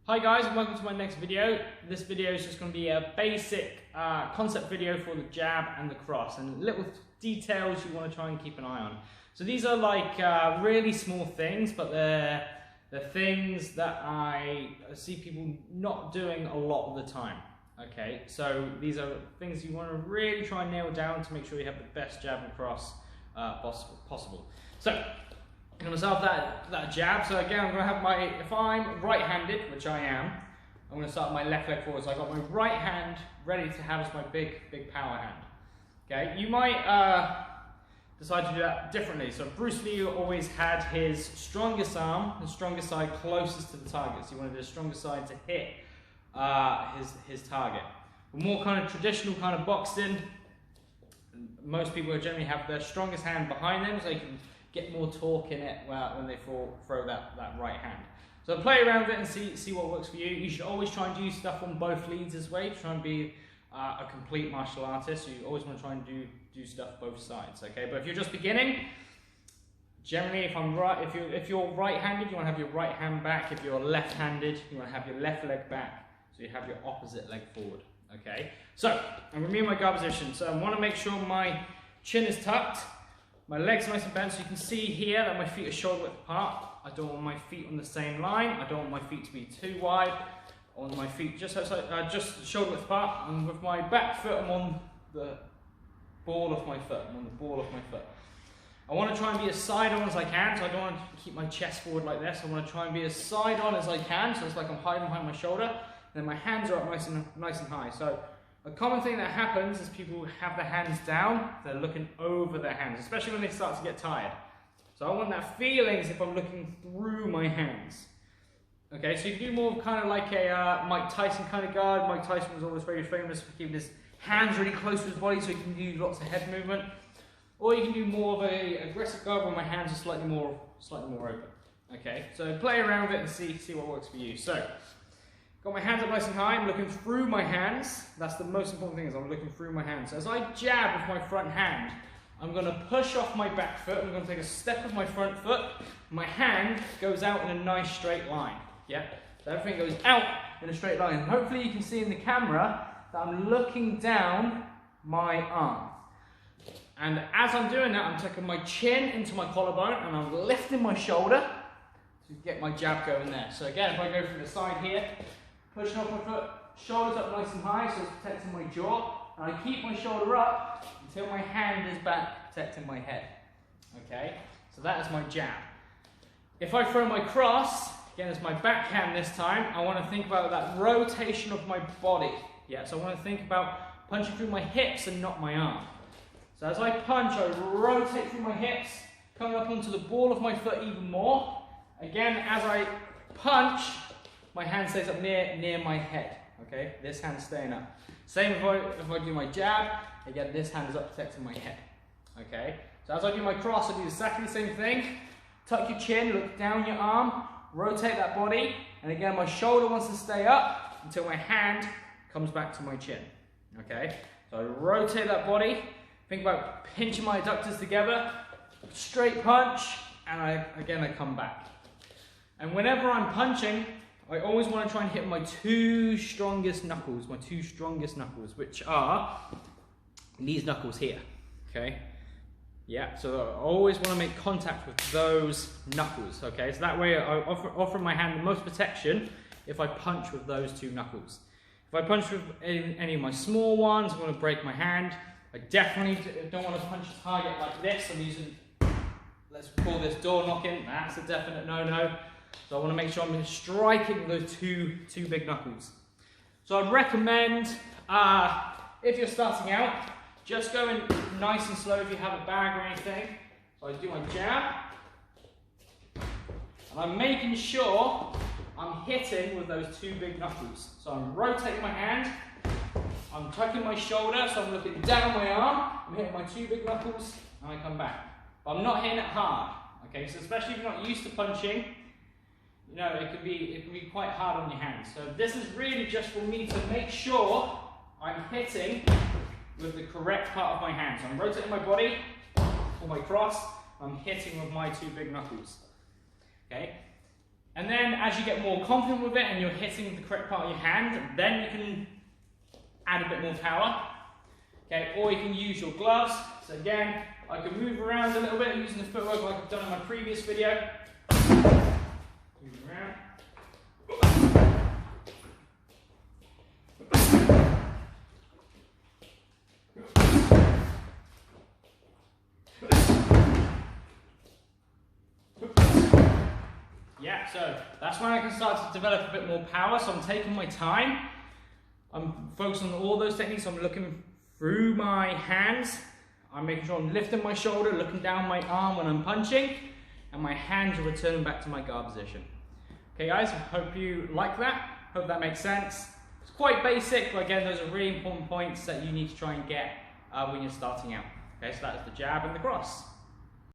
Hi guys, and welcome to my next video. This video is just going to be a basic concept video for the jab and the cross, and little details you want to try and keep an eye on. So these are like really small things, but they're things that I see people not doing a lot of the time. Okay, so these are things you want to really try and nail down to make sure you have the best jab and cross possible. So I'm going to start with that jab. So again, I'm going to have my, if I'm right-handed, which I am, I'm going to start my left leg forward. So I've got my right hand ready to have as my big power hand. Okay, you might decide to do that differently. So Bruce Lee always had his strongest arm, the strongest side closest to the target. So you wanted the strongest side to hit his target. For more kind of traditional kind of boxing, most people generally have their strongest hand behind them, so they can get more torque in it when they throw that right hand. So play around with it and see what works for you. You should always try and do stuff on both leads as well. Try and be a complete martial artist. So you always want to try and do stuff both sides. Okay, but if you're just beginning, generally if you're right-handed, you want to have your right hand back. If you're left-handed, you want to have your left leg back. So you have your opposite leg forward. Okay, so I'm going to be in my guard position. So I want to make sure my chin is tucked. My legs are nice and bent, so you can see here that my feet are shoulder width apart. I don't want my feet on the same line. I don't want my feet to be too wide. I want my feet just outside, just shoulder width apart. And with my back foot, I'm on the ball of my foot. I want to try and be as side on as I can, so I don't want to keep my chest forward like this. I want to try and be as side on as I can, so it's like I'm hiding behind my shoulder. And then my hands are up nice and high. So a common thing that happens is people have their hands down, they're looking over their hands, especially when they start to get tired. So I want that feeling as if I'm looking through my hands. Okay, so you can do more kind of like a Mike Tyson kind of guard. Mike Tyson was always very famous for keeping his hands really close to his body so he can do lots of head movement. Or you can do more of a aggressive guard where my hands are slightly more open. Okay, so play around with it and see what works for you. So, got my hands up nice and high, I'm looking through my hands. That's the most important thing, is I'm looking through my hands. So as I jab with my front hand, I'm going to push off my back foot, I'm going to take a step with my front foot, my hand goes out in a nice straight line. Yeah? So everything goes out in a straight line. And hopefully you can see in the camera that I'm looking down my arm. And as I'm doing that, I'm taking my chin into my collarbone and I'm lifting my shoulder to get my jab going there. So again, if I go from the side here, pushing off my foot, shoulders up nice and high, so it's protecting my jaw. And I keep my shoulder up until my hand is back, protecting my head. Okay, so that is my jab. If I throw my cross, again, it's my backhand this time, I want to think about that rotation of my body. Yeah, so I want to think about punching through my hips and not my arm. So as I punch, I rotate through my hips, coming up onto the ball of my foot even more. Again, as I punch, my hand stays up near my head. Okay, this hand's staying up. Same if I do my jab, again, this hand is up protecting my head. Okay, so as I do my cross, I do exactly the same thing. Tuck your chin, look down your arm, rotate that body, and again, my shoulder wants to stay up until my hand comes back to my chin. Okay, so I rotate that body, think about pinching my adductors together, straight punch, and I come back. And whenever I'm punching, I always want to try and hit my two strongest knuckles, which are these knuckles here, okay? Yeah, so I always want to make contact with those knuckles, okay? So that way I offer my hand the most protection if I punch with those two knuckles. If I punch with any of my small ones, I'm going to break my hand. I definitely don't want to punch a target like this. I'm using, let's call this door knocking, that's a definite no-no. So I want to make sure I'm striking those two big knuckles. So I'd recommend, if you're starting out, just going nice and slow if you have a bag or anything. So I do my jab, and I'm making sure I'm hitting with those two big knuckles. So I'm rotating my hand, I'm tucking my shoulder, so I'm looking down my arm, I'm hitting my two big knuckles, and I come back. But I'm not hitting it hard, okay? So especially if you're not used to punching, you know, it can be quite hard on your hands. So this is really just for me to make sure I'm hitting with the correct part of my hand. So I'm rotating my body for my cross, I'm hitting with my two big knuckles. Okay? And then as you get more confident with it and you're hitting the correct part of your hand, then you can add a bit more power. Okay, or you can use your gloves. So again, I can move around a little bit using the footwork like I've done in my previous video. Move around. Yeah, so that's when I can start to develop a bit more power. So I'm taking my time. I'm focusing on all those techniques. I'm looking through my hands. I'm making sure I'm lifting my shoulder, looking down my arm when I'm punching, and my hands are returning back to my guard position. Okay guys, I hope you like that. Hope that makes sense. It's quite basic, but again, those are really important points that you need to try and get when you're starting out. Okay, so that is the jab and the cross.